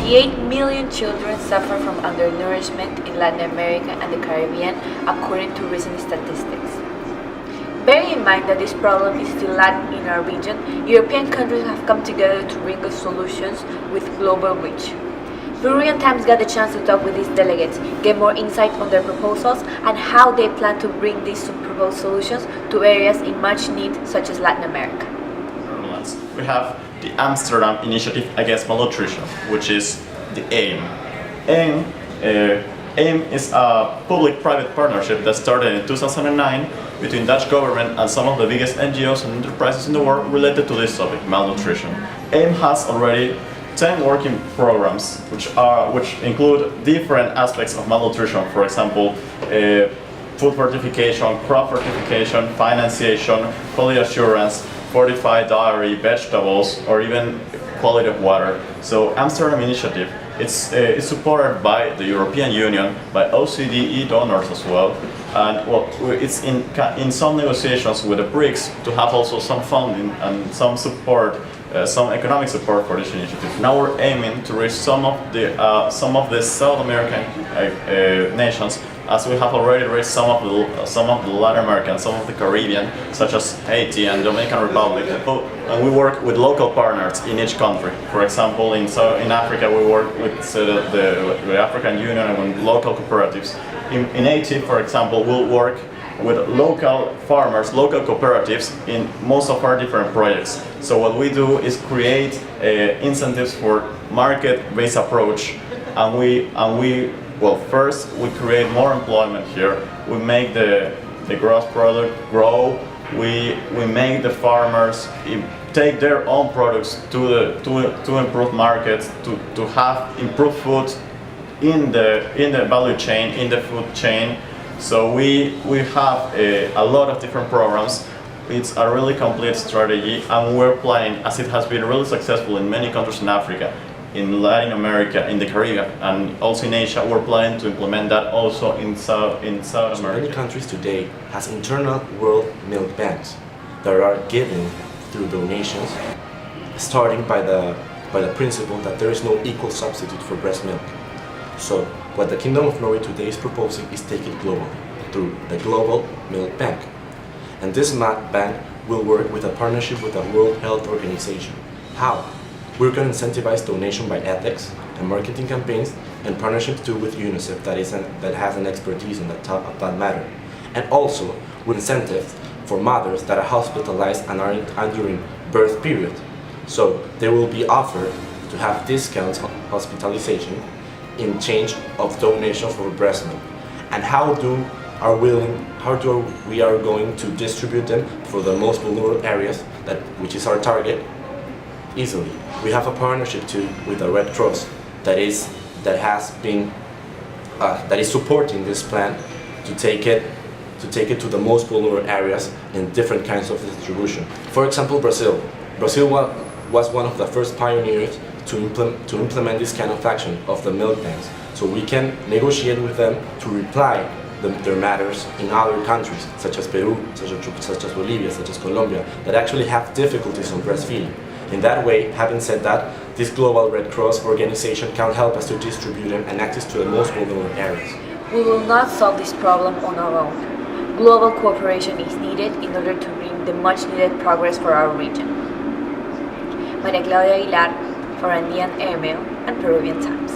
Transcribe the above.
28 million children suffer from undernourishment in Latin America and the Caribbean, according to recent statistics. Bearing in mind that this problem is still latent in our region, European countries have come together to bring us solutions with global reach. Peruvian Times got the chance to talk with these delegates, get more insight on their proposals and how they plan to bring these proposed solutions to areas in much need, such as Latin America. We have the Amsterdam Initiative Against Malnutrition, which is the AIM. AIM is a public-private partnership that started in 2009 between Dutch government and some of the biggest NGOs and enterprises in the world related to this topic, malnutrition. AIM has already 10 working programs which include different aspects of malnutrition, for example, food fortification, crop fortification, financiation, quality assurance, fortified dairy, vegetables, or even quality of water. So Amsterdam Initiative, it's supported by the European Union, by OCDE donors as well, and well, it's in some negotiations with the BRICS to have also some funding and some support, some economic support for this initiative. Now we're aiming to reach some of the South American nations, as we have already reached some of the Latin American, some of the Caribbean, such as Haiti and Dominican Republic. And we work with local partners in each country. For example, in Africa, we work with the African Union and with local cooperatives. In Haiti, for example, we'll work with local farmers, local cooperatives in most of our different projects. So what we do is create incentives for market-based approach, and we well, first we create more employment here. We make the gross product grow. We make the farmers take their own products to improve markets, to have improved food in the value chain, in the food chain. So we have a lot of different programs. It's a really complete strategy, and we're planning, as it has been really successful in many countries in Africa, in Latin America, in the Caribbean, and also in Asia, we're planning to implement that also in South America. Many countries today has internal world milk banks that are given through donations, starting by the principle that there is no equal substitute for breast milk. So what the Kingdom of Norway today is proposing is take it globally through the Global Milk Bank. And this bank will work with a partnership with the World Health Organization. How? We're going to incentivize donation by ethics and marketing campaigns, and partnerships too with UNICEF that has an expertise in that matter. And also with incentives for mothers that are hospitalized and are during birth period. So they will be offered to have discounts on hospitalization in change of donation for breast milk. And how we are going to distribute them for the most vulnerable areas, which is our target, easily. We have a partnership too with the Red Cross that is supporting this plan to take it to the most vulnerable areas in different kinds of distribution. For example, Brazil was one of the first pioneers to implement this kind of action of the milk banks. So we can negotiate with them to reply their matters in other countries, such as Peru, such as Bolivia, such as Colombia, that actually have difficulties on breastfeeding. In that way, having said that, this Global Red Cross organization can help us to distribute them and access to the most vulnerable areas. We will not solve this problem on our own. Global cooperation is needed in order to bring the much needed progress for our region. María Claudia Aguilar, for Andean Airmail and Peruvian Times.